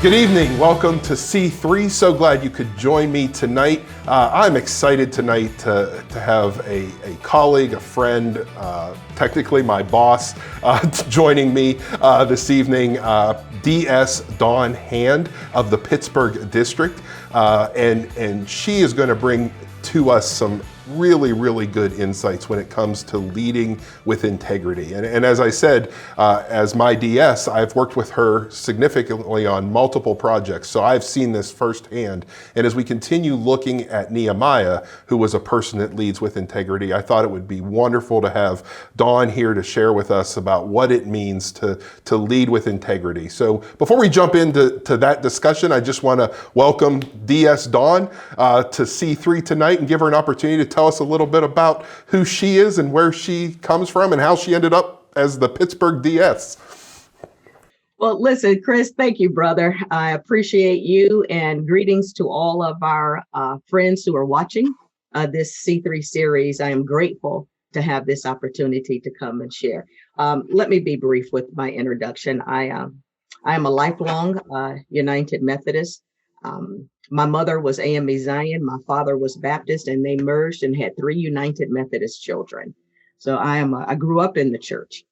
Good evening. Welcome to C3. So glad you could join me tonight. I'm excited tonight to have a colleague, a friend, technically my boss, joining me this evening, DS Dawn Hand of the Pittsburgh District. And she is going to bring to us some really good insights when it comes to leading with integrity. And as I said, as my DS, I've worked with her significantly on multiple projects, so I've seen this firsthand. And as we continue looking at Nehemiah, who was a person that leads with integrity, I thought it would be wonderful to have Dawn here to share with us about what it means to lead with integrity. So before we jump into that discussion, I just want to welcome DS Dawn to C3 tonight and give her an opportunity to tell us a little bit about who she is and where she comes from and how she ended up as the Pittsburgh DS. Well, listen, Chris, thank you, brother. I appreciate you, and greetings to all of our friends who are watching this C3 series. I am grateful to have this opportunity to come and share. Let me be brief with my introduction. I am a lifelong United Methodist. My mother was AME Zion, my father was Baptist, and they merged and had 3 United Methodist children. So I grew up in the church.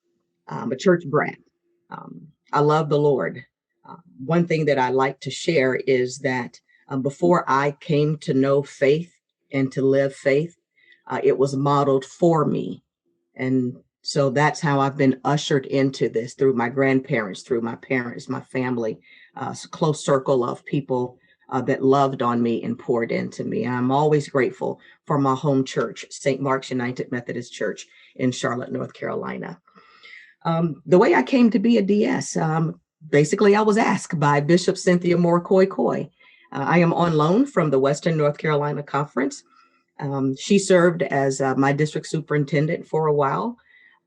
I'm a church brat. I love the Lord. One thing that I like to share is that before I came to know faith and to live faith, it was modeled for me. And so that's how I've been ushered into this through my grandparents, through my parents, my family, a close circle of people that loved on me and poured into me. I'm always grateful for my home church, St. Mark's United Methodist Church in Charlotte, North Carolina. The way I came to be a DS, basically I was asked by Bishop Cynthia Moore Coy. I am on loan from the Western North Carolina Conference. She served as my district superintendent for a while,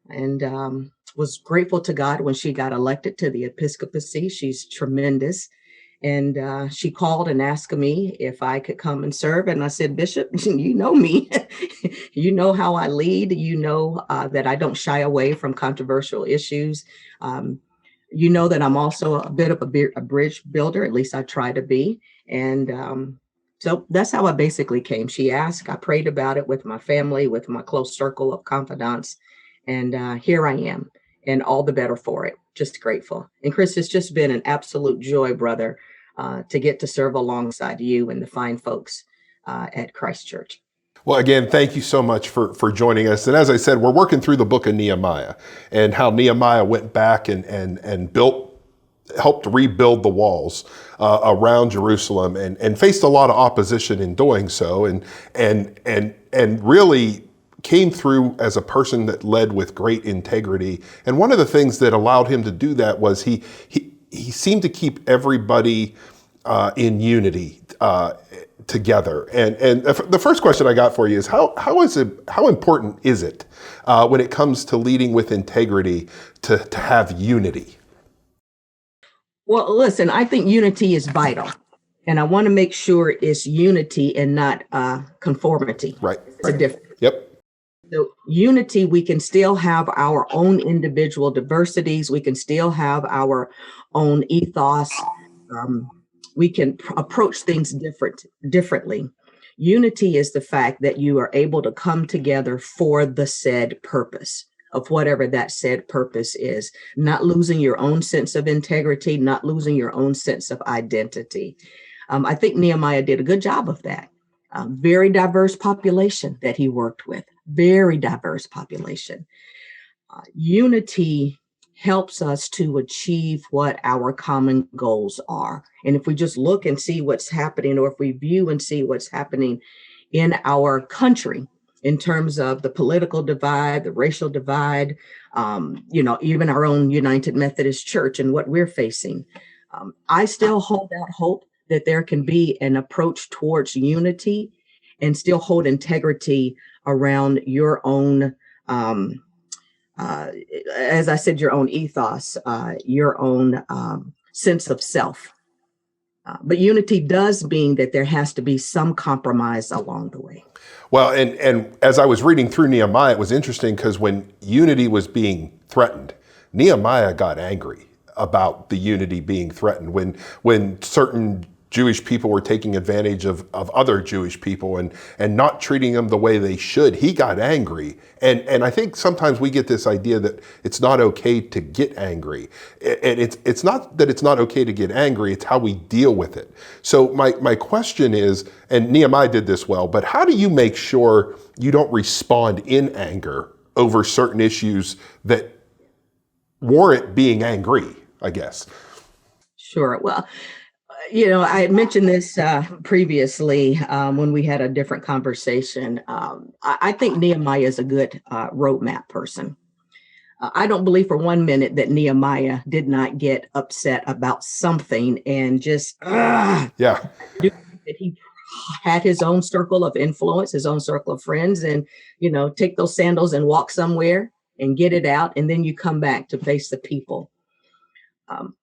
and was grateful to God when she got elected to the episcopacy. She's tremendous. And she called and asked me if I could come and serve. And I said, Bishop, you know me. You know how I lead. You know that I don't shy away from controversial issues. You know that I'm also a bit of a bridge builder. At least I try to be. And so that's how I basically came. She asked, I prayed about it with my family, with my close circle of confidants. And here I am, and all the better for it. Just grateful. And Chris, it's just been an absolute joy, brother, to get to serve alongside you and the fine folks at Christ Church. Well, again, thank you so much for joining us. And as I said, we're working through the book of Nehemiah and how Nehemiah went back and helped rebuild the walls around Jerusalem and faced a lot of opposition in doing so, and really came through as a person that led with great integrity. And one of the things that allowed him to do that was he seemed to keep everybody in unity together. And the first question I got for you is how important is it when it comes to leading with integrity to have unity? Well, listen, I think unity is vital. And I want to make sure it's unity and not conformity. Right. It's a difference. Yep. So unity, we can still have our own individual diversities. We can still have our own ethos. We can approach things differently. Unity is the fact that you are able to come together for the said purpose of whatever that said purpose is, not losing your own sense of integrity, not losing your own sense of identity. I think Nehemiah did a good job of that. Very diverse population that he worked with. Very diverse population. Unity helps us to achieve what our common goals are. And if we just look and see what's happening, or if we view and see what's happening in our country in terms of the political divide, the racial divide, even our own United Methodist Church and what we're facing, I still hold out hope that there can be an approach towards unity and still hold integrity around your own, as I said, your own ethos, your own sense of self. But unity does mean that there has to be some compromise along the way. Well, and as I was reading through Nehemiah, it was interesting because when unity was being threatened, Nehemiah got angry. about the unity being threatened. When certain Jewish people were taking advantage of other Jewish people and not treating them the way they should, he got angry. And I think sometimes we get this idea that it's not okay to get angry. And it's not that it's not okay to get angry, it's how we deal with it. So my question is, and Nehemiah did this well, but how do you make sure you don't respond in anger over certain issues that warrant being angry, I guess? Sure. Well, I had mentioned this previously when we had a different conversation. I think Nehemiah is a good roadmap person. I don't believe for 1 minute that Nehemiah did not get upset about something and just, that he had his own circle of influence, his own circle of friends, and, take those sandals and walk somewhere and get it out. And then you come back to face the people.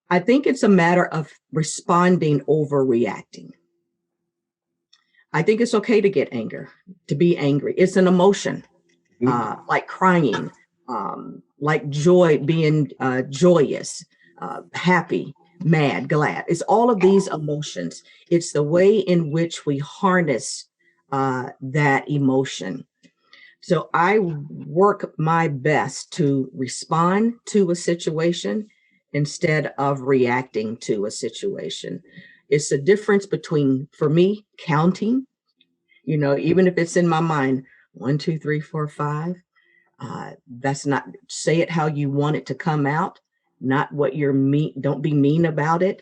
I think it's a matter of responding over reacting. I think it's okay to get to be angry. It's an emotion, like crying, like joy, being joyous, happy, mad, glad. It's all of these emotions. It's the way in which we harness that emotion. So I work my best to respond to a situation instead of reacting to a situation. It's a difference between, for me, counting, even if it's in my mind, 1, 2, 3, 4, 5. That's not, say it how you want it to come out, not what you're mean. Don't be mean about it.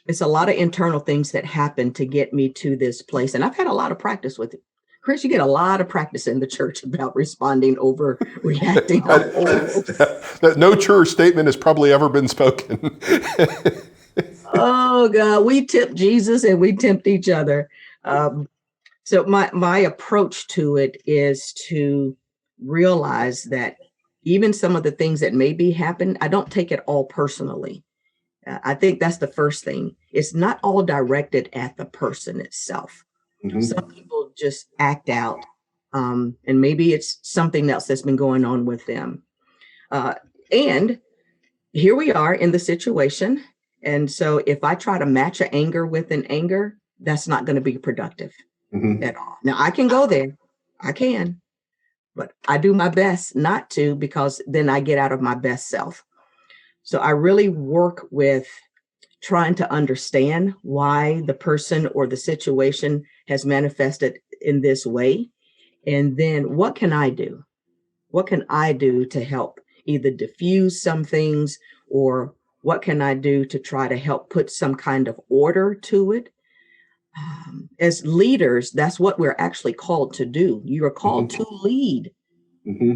It's a lot of internal things that happen to get me to this place. And I've had a lot of practice with it. Chris, you get a lot of practice in the church about responding over reacting. No truer statement has probably ever been spoken. Oh God, we tempt Jesus and we tempt each other. So my approach to it is to realize that even some of the things that maybe happen, I don't take it all personally. I think that's the first thing. It's not all directed at the person itself. Mm-hmm. Some people just act out, and maybe it's something else that's been going on with them. And here we are in the situation. And so if I try to match an anger with an anger, that's not going to be productive at all. Now, I can go there. I can. But I do my best not to, because then I get out of my best self. So I really work with trying to understand why the person or the situation has manifested in this way. And then what can I do? What can I do to help either diffuse some things, or what can I do to try to help put some kind of order to it? As leaders, that's what we're actually called to do. You are called to lead.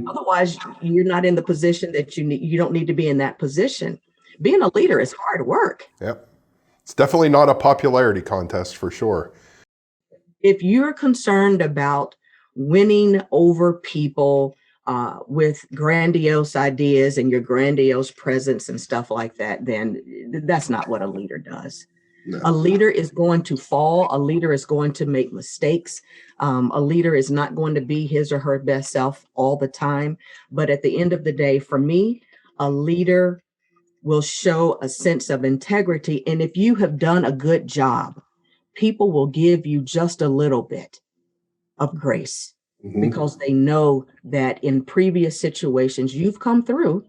Otherwise, you're not in the position that you need. You don't need to be in that position. Being a leader is hard work. Yep. It's definitely not a popularity contest for sure. If you're concerned about winning over people with grandiose ideas and your grandiose presence and stuff like that, then that's not what a leader does. No. A leader is going to fall. A leader is going to make mistakes. A leader is not going to be his or her best self all the time. But at the end of the day, for me, a leader will show a sense of integrity. And if you have done a good job, people will give you just a little bit of grace because they know that in previous situations you've come through.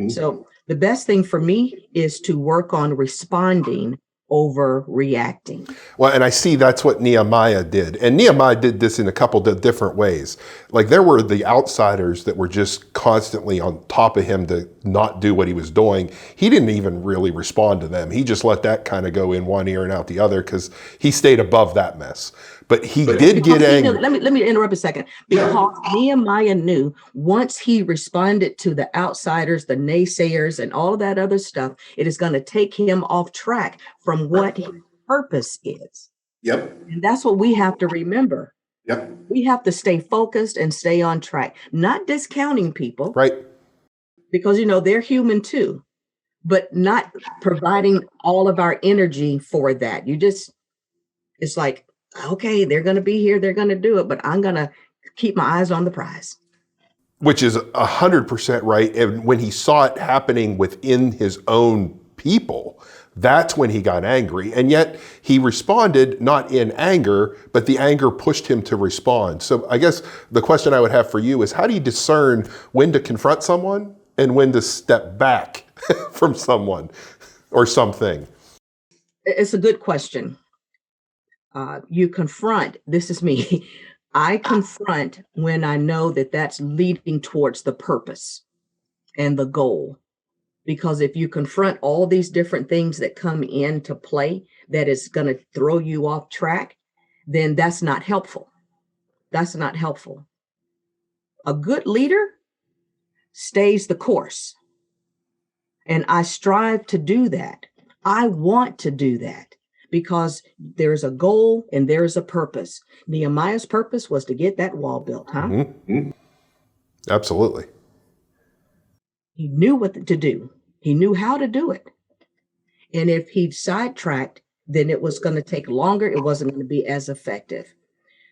So the best thing for me is to work on responding over reacting. Well, and I see that's what Nehemiah did. And Nehemiah did this in a couple of different ways. Like, there were the outsiders that were just constantly on top of him to not do what he was doing. He didn't even really respond to them. He just let that kind of go in one ear and out the other, because he stayed above that mess. But he did get angry. Let me interrupt a second. Because Nehemiah knew once he responded to the outsiders, the naysayers, and all of that other stuff, it is going to take him off track from what his purpose is. Yep. And that's what we have to remember. Yep. We have to stay focused and stay on track, not discounting people. Right. Because, they're human too, but not providing all of our energy for that. It's like, okay, they're going to be here, they're going to do it, but I'm going to keep my eyes on the prize. which is 100% right. And when he saw it happening within his own people, that's when he got angry. And yet he responded not in anger, but the anger pushed him to respond. So I guess the question I would have for you is, how do you discern when to confront someone and when to step back from someone or something? It's a good question. You confront, this is me. I confront when I know that that's leading towards the purpose and the goal. Because if you confront all these different things that come into play that is going to throw you off track, then that's not helpful. That's not helpful. A good leader stays the course. And I strive to do that. I want to do that because there's a goal and there's a purpose. Nehemiah's purpose was to get that wall built, huh? Mm-hmm. Absolutely. He knew what to do. He knew how to do it. And if he sidetracked, then it was going to take longer. It wasn't going to be as effective.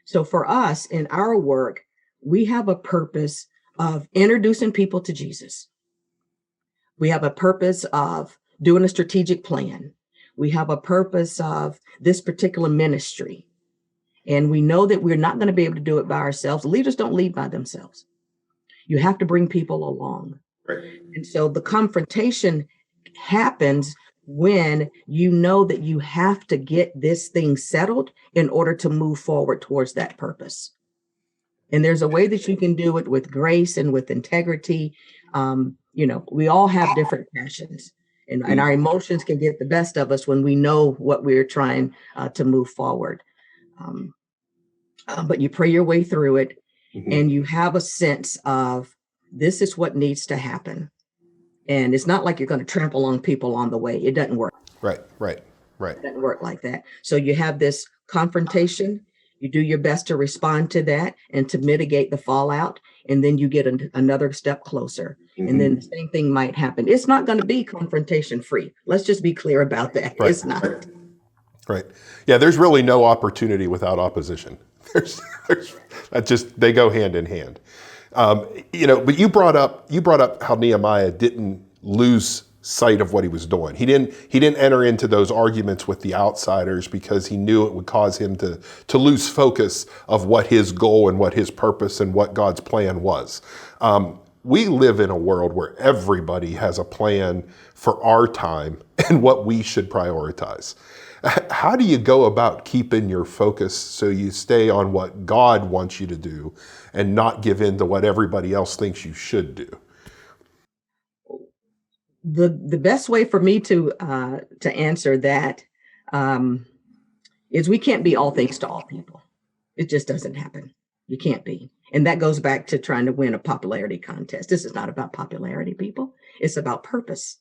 So for us in our work, we have a purpose of introducing people to Jesus. We have a purpose of doing a strategic plan. We have a purpose of this particular ministry. And we know that we're not going to be able to do it by ourselves. Leaders don't lead by themselves. You have to bring people along. Right. And so the confrontation happens when you know that you have to get this thing settled in order to move forward towards that purpose. And there's a way that you can do it with grace and with integrity. We all have different passions, and our emotions can get the best of us when we know what we're trying to move forward. But you pray your way through it, and you have a sense of this is what needs to happen. And it's not like you're going to trample on people on the way. It doesn't work. Right. It doesn't work like that. So you have this confrontation. You do your best to respond to that and to mitigate the fallout. And then you get another step closer. And then the same thing might happen. It's not going to be confrontation free. Let's just be clear about that. Right. It's not. Right. Yeah, there's really no opportunity without opposition. There's that just, they go hand in hand. But you brought up how Nehemiah didn't lose sight of what he was doing. He didn't enter into those arguments with the outsiders because he knew it would cause him to lose focus of what his goal and what his purpose and what God's plan was. We live in a world where everybody has a plan for our time and what we should prioritize. How do you go about keeping your focus so you stay on what God wants you to do and not give in to what everybody else thinks you should do? The best way for me to answer that is we can't be all things to all people. It just doesn't happen. You can't be. And that goes back to trying to win a popularity contest. This is not about popularity, people. It's about purpose.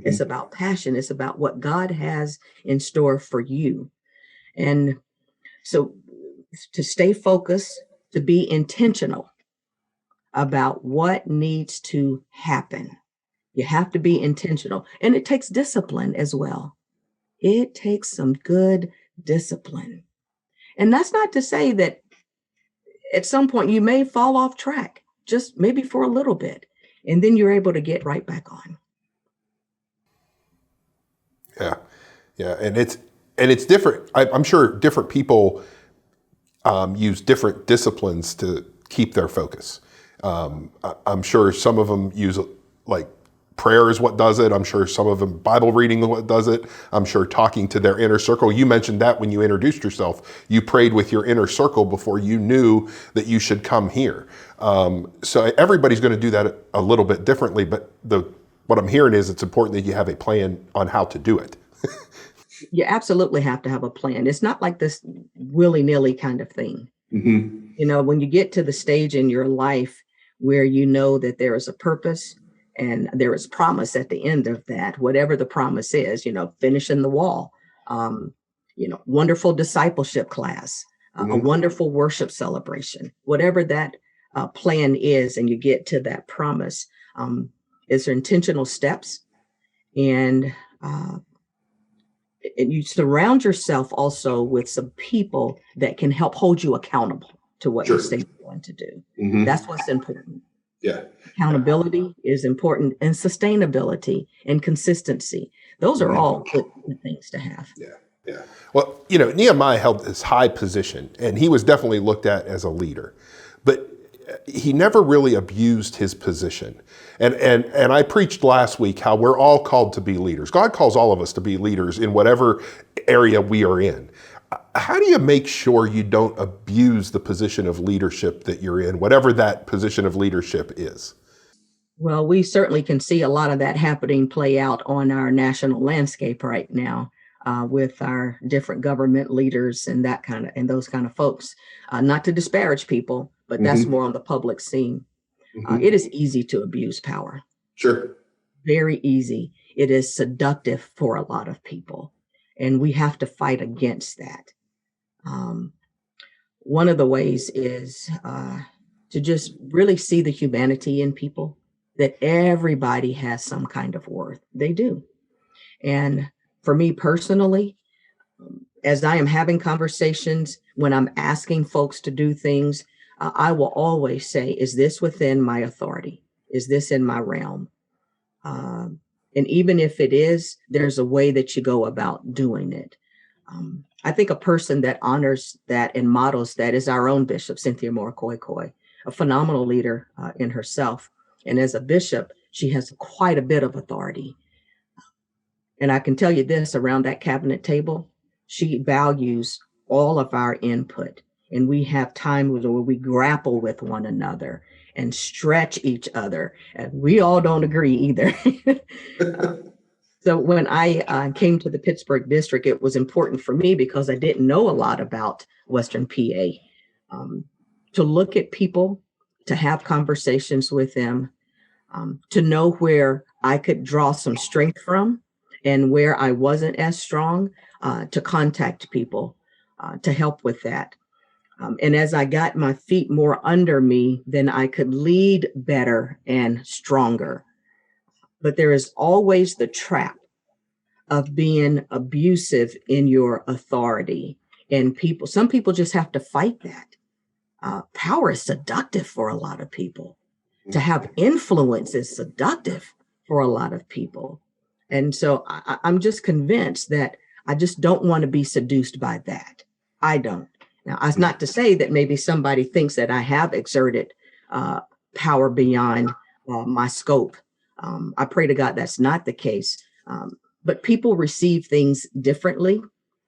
It's about passion. It's about what God has in store for you. And so to stay focused, to be intentional about what needs to happen. You have to be intentional. And it takes discipline as well. It takes some good discipline. And that's not to say that at some point you may fall off track, just maybe for a little bit, and then you're able to get right back on. Yeah, and it's different. I'm sure different people use different disciplines to keep their focus. I'm sure some of them use like prayer is what does it. I'm sure some of them Bible reading is what does it. I'm sure talking to their inner circle. You mentioned that when you introduced yourself, you prayed with your inner circle before you knew that you should come here. So everybody's going to do that a little bit differently, but what I'm hearing is it's important that you have a plan on how to do it. You absolutely have to have a plan. It's not like this willy-nilly kind of thing. When you get to the stage in your life where you know that there is a purpose and there is promise at the end of that, whatever the promise is, finishing the wall, wonderful discipleship class, a wonderful worship celebration, whatever that plan is, and you get to that promise, is there intentional steps, and you surround yourself also with some people that can help hold you accountable to what you say you're going to do. That's what's important. Yeah. Accountability is important, and sustainability and consistency. Those are all good things to have. Yeah. Yeah. Well, Nehemiah held this high position, and he was definitely looked at as a leader, but he never really abused his position. And I preached last week how we're all called to be leaders. God calls all of us to be leaders in whatever area we are in. How do you make sure you don't abuse the position of leadership that you're in, whatever that position of leadership is? Well, we certainly can see a lot of that happening play out on our national landscape right now, with our different government leaders and those kind of folks. Not to disparage people, but that's more on the public scene. It is easy to abuse power. Sure. Very easy. It is seductive for a lot of people, and we have to fight against that. One of the ways is to just really see the humanity in people, that everybody has some kind of worth. They do. And for me personally, as I am having conversations, when I'm asking folks to do things, I will always say, is this within my authority? Is this in my realm? And even if it is, there's a way that you go about doing it. I think a person that honors that and models that is our own Bishop, Cynthia Moore Coy, a phenomenal leader in herself. And as a bishop, she has quite a bit of authority. And I can tell you this, around that cabinet table, she values all of our input. And we have time where we grapple with one another and stretch each other. And we all don't agree either. So when I came to the Pittsburgh District, it was important for me because I didn't know a lot about Western PA, to look at people, to have conversations with them, to know where I could draw some strength from and where I wasn't as strong, to contact people to help with that. And as I got my feet more under me, then I could lead better and stronger. But there is always the trap of being abusive in your authority. And some people just have to fight that. Power is seductive for a lot of people. To have influence is seductive for a lot of people. And so I'm just convinced that I just don't want to be seduced by that. I don't. Now, that's not to say that maybe somebody thinks that I have exerted power beyond my scope. I pray to God that's not the case. But people receive things differently.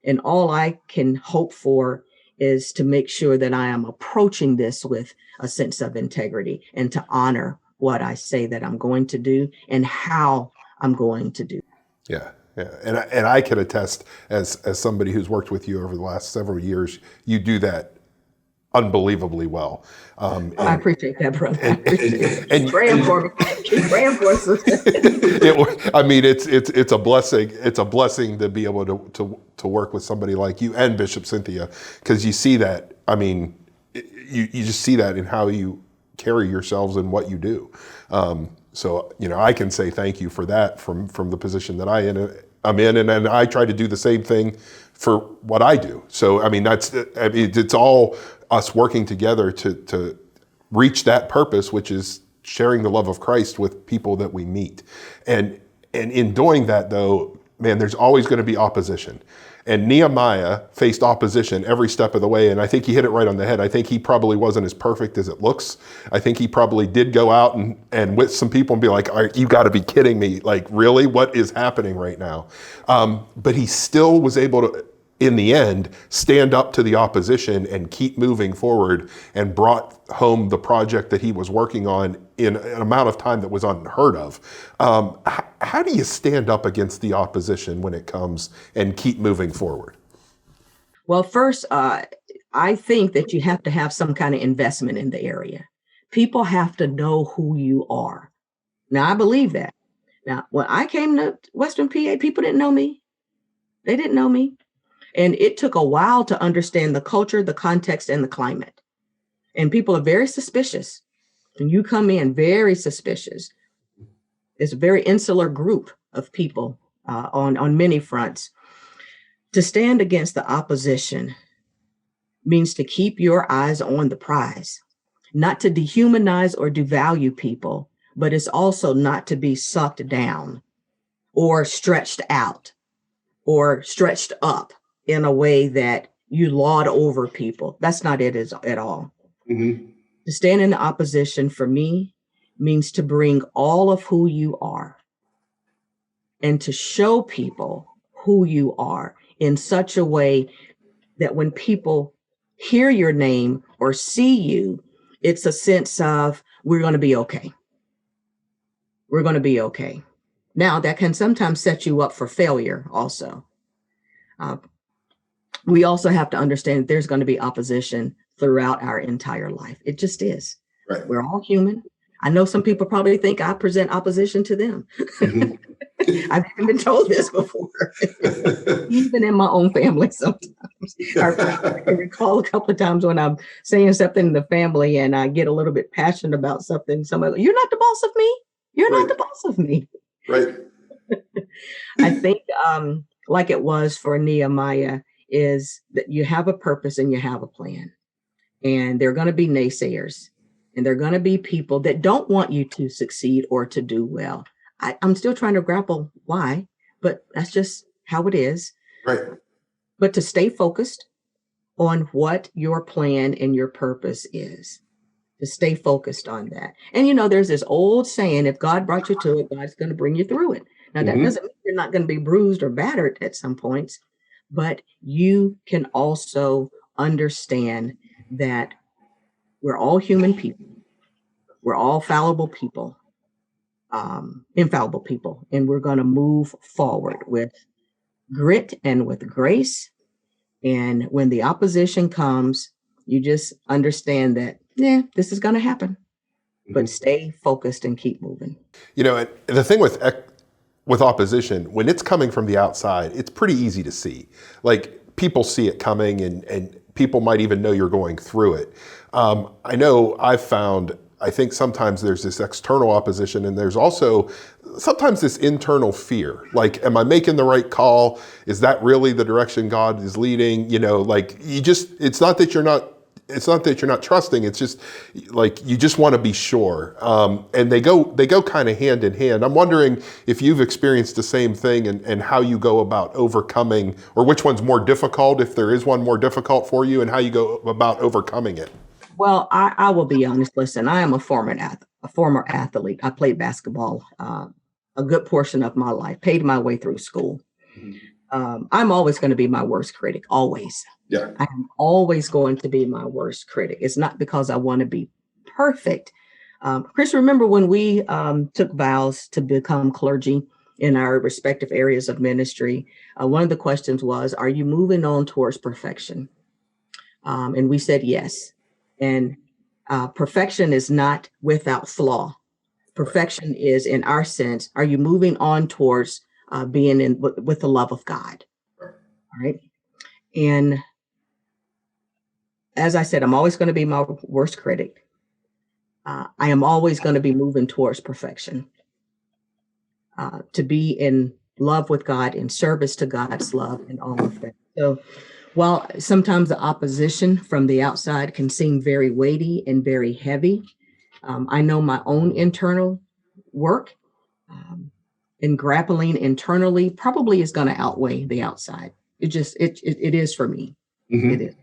And all I can hope for is to make sure that I am approaching this with a sense of integrity and to honor what I say that I'm going to do and how I'm going to do. Yeah. Yeah. And I can attest, as somebody who's worked with you over the last several years, you do that unbelievably well. I appreciate that, brother. And praying for me. Keep praying for us. It's a blessing. It's a blessing to be able to work with somebody like you and Bishop Cynthia, because you see that. You just see that in how you carry yourselves and what you do. So I can say thank you for that from the position that I'm in, and I try to do the same thing for what I do. So it's all us working together to reach that purpose, which is sharing the love of Christ with people that we meet. And in doing that, though, man, there's always going to be opposition. And Nehemiah faced opposition every step of the way. And I think he hit it right on the head. I think he probably wasn't as perfect as it looks. I think he probably did go out and with some people and be like, you got to be kidding me. Like, really? What is happening right now? But he still was able to, in the end, stand up to the opposition and keep moving forward, and brought home the project that he was working on in an amount of time that was unheard of. How do you stand up against the opposition when it comes and keep moving forward? Well, first, I think that you have to have some kind of investment in the area. People have to know who you are. Now, I believe that. Now, when I came to Western PA, people didn't know me. They didn't know me. And it took a while to understand the culture, the context, and the climate. And people are very suspicious. And you come in very suspicious. It's a very insular group of people on many fronts. To stand against the opposition means to keep your eyes on the prize. not to dehumanize or devalue people, but it's also not to be sucked down or stretched out or stretched up in a way that you laud over people. That's not it at all. Mm-hmm. To stand in opposition for me means to bring all of who you are and to show people who you are in such a way that when people hear your name or see you, it's a sense of, we're going to be okay. We're going to be okay. Now, that can sometimes set you up for failure also. We also have to understand that there's going to be opposition throughout our entire life. It just is. Right. We're all human. I know some people probably think I present opposition to them. Mm-hmm. I've even been told this before, even in my own family sometimes. I can recall a couple of times when I'm saying something in the family and I get a little bit passionate about something. Somebody goes, "You're not the boss of me. You're not the boss of me." Right. I think like it was for Nehemiah, is that you have a purpose and you have a plan. And there are going to be naysayers. And there are going to be people that don't want you to succeed or to do well. I'm still trying to grapple why, but that's just how it is. Right. But to stay focused on what your plan and your purpose is, to stay focused on that. And, you know, there's this old saying, if God brought you to it, God's going to bring you through it. Now, that doesn't mean you're not going to be bruised or battered at some points, but you can also understand that we're all human people. We're all fallible people, infallible people, and we're going to move forward with grit and with grace. And when the opposition comes, you just understand that, this is going to happen, but stay focused and keep moving. You know, and the thing with opposition, when it's coming from the outside, it's pretty easy to see. Like, people see it coming, and people might even know you're going through it. I know I've found, I think sometimes there's this external opposition, and there's also sometimes this internal fear. Like, am I making the right call? Is that really the direction God is leading? You know, like, it's not that you're not trusting. It's just like, you just want to be sure. And they go kind of hand in hand. I'm wondering if you've experienced the same thing, and how you go about overcoming, or which one's more difficult, if there is one more difficult for you, and how you go about overcoming it. Well, I will be honest. Listen, I am a former athlete. I played basketball a good portion of my life, paid my way through school. I'm always going to be my worst critic, always. Yeah. I'm always going to be my worst critic. It's not because I want to be perfect. Chris, remember when we took vows to become clergy in our respective areas of ministry? One of the questions was, are you moving on towards perfection? And we said yes. And perfection is not without flaw. Perfection is, in our sense, are you moving on towards being with the love of God? All right. And as I said, I'm always going to be my worst critic. I am always going to be moving towards perfection, to be in love with God, in service to God's love, and all of that. So while sometimes the opposition from the outside can seem very weighty and very heavy, I know my own internal work in grappling internally probably is going to outweigh the outside. It is for me. Mm-hmm. It is.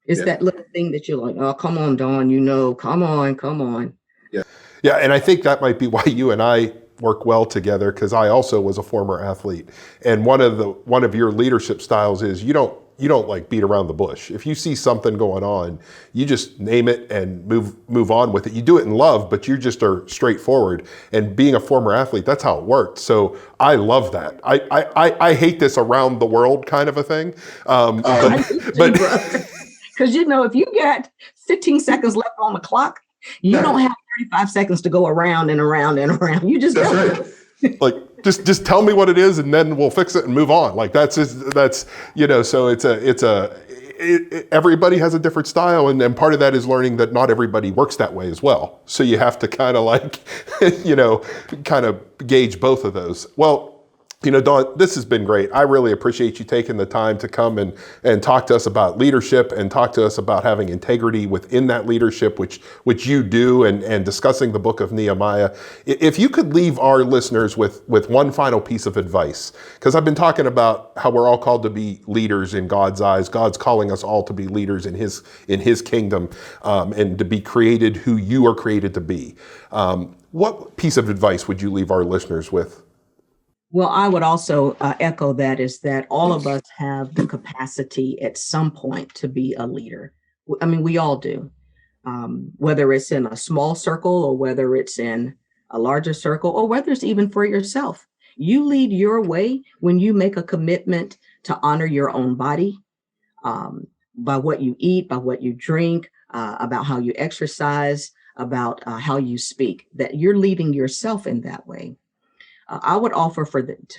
It's that little thing that you're like, oh, come on, Dawn, come on. Yeah. Yeah. And I think that might be why you and I work well together, because I also was a former athlete. And one of your leadership styles is you don't like beat around the bush. If you see something going on, you just name it and move on with it. You do it in love, but you just are straightforward. And being a former athlete, that's how it worked. So I love that. I hate this around the world kind of a thing. Because, if you got 15 seconds left on the clock, you don't have 35 seconds to go around and around and around. You just don't. Right. Like, just tell me what it is, and then we'll fix it and move on. Like, so everybody has a different style, and part of that is learning that not everybody works that way as well. So you have to kind of kind of gauge both of those. Well, Dawn, this has been great. I really appreciate you taking the time to come and talk to us about leadership and talk to us about having integrity within that leadership, which you do, and discussing the book of Nehemiah. If you could leave our listeners with one final piece of advice, because I've been talking about how we're all called to be leaders in God's eyes. God's calling us all to be leaders in His kingdom, and to be created who you are created to be. What piece of advice would you leave our listeners with? Well, I would also echo that, is that all of us have the capacity at some point to be a leader. I mean, we all do, whether it's in a small circle or whether it's in a larger circle or whether it's even for yourself. You lead your way when you make a commitment to honor your own body, by what you eat, by what you drink, about how you exercise, about how you speak, that you're leading yourself in that way. I would offer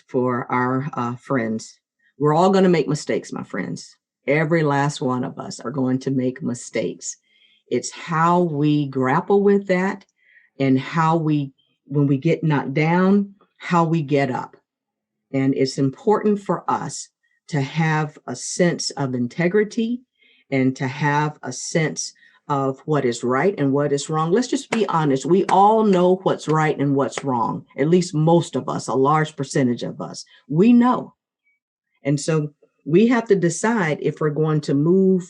for our friends, we're all going to make mistakes, my friends. Every last one of us are going to make mistakes. It's how we grapple with that, and how when we get knocked down, how we get up. And it's important for us to have a sense of integrity and to have a sense of what is right and what is wrong. Let's just be honest. We all know what's right and what's wrong. At least most of us, a large percentage of us, we know. And so we have to decide if we're going to move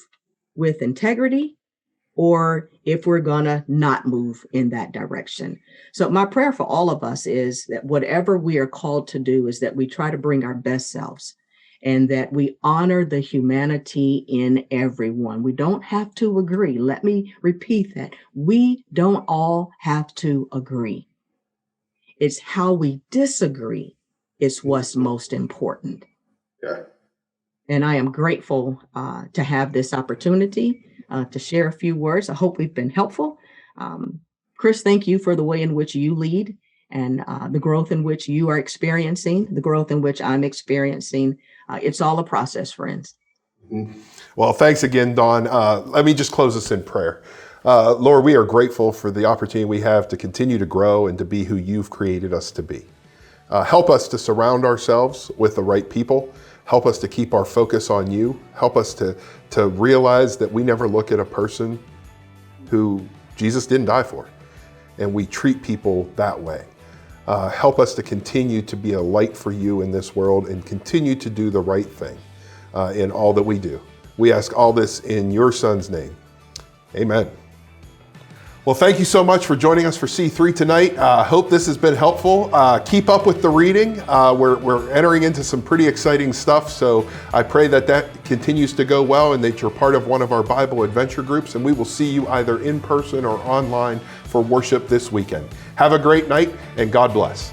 with integrity or if we're going to not move in that direction. So my prayer for all of us is that whatever we are called to do is that we try to bring our best selves, and that we honor the humanity in everyone. We don't have to agree. Let me repeat that. We don't all have to agree. It's how we disagree is what's most important. Yeah. And I am grateful to have this opportunity to share a few words. I hope we've been helpful. Chris, thank you for the way in which you lead, and the growth in which you are experiencing, the growth in which I'm experiencing. It's all a process, friends. Well, thanks again, Dawn. Let me just close this in prayer. Lord, we are grateful for the opportunity we have to continue to grow and to be who you've created us to be. Help us to surround ourselves with the right people. Help us to keep our focus on you. Help us to realize that we never look at a person who Jesus didn't die for, and we treat people that way. Help us to continue to be a light for you in this world and continue to do the right thing in all that we do. We ask all this in your Son's name. Amen. Well, thank you so much for joining us for C3 tonight. Hope this has been helpful. Keep up with the reading. We're entering into some pretty exciting stuff, so I pray that continues to go well and that you're part of one of our Bible adventure groups, and we will see you either in person or online for worship this weekend. Have a great night, and God bless.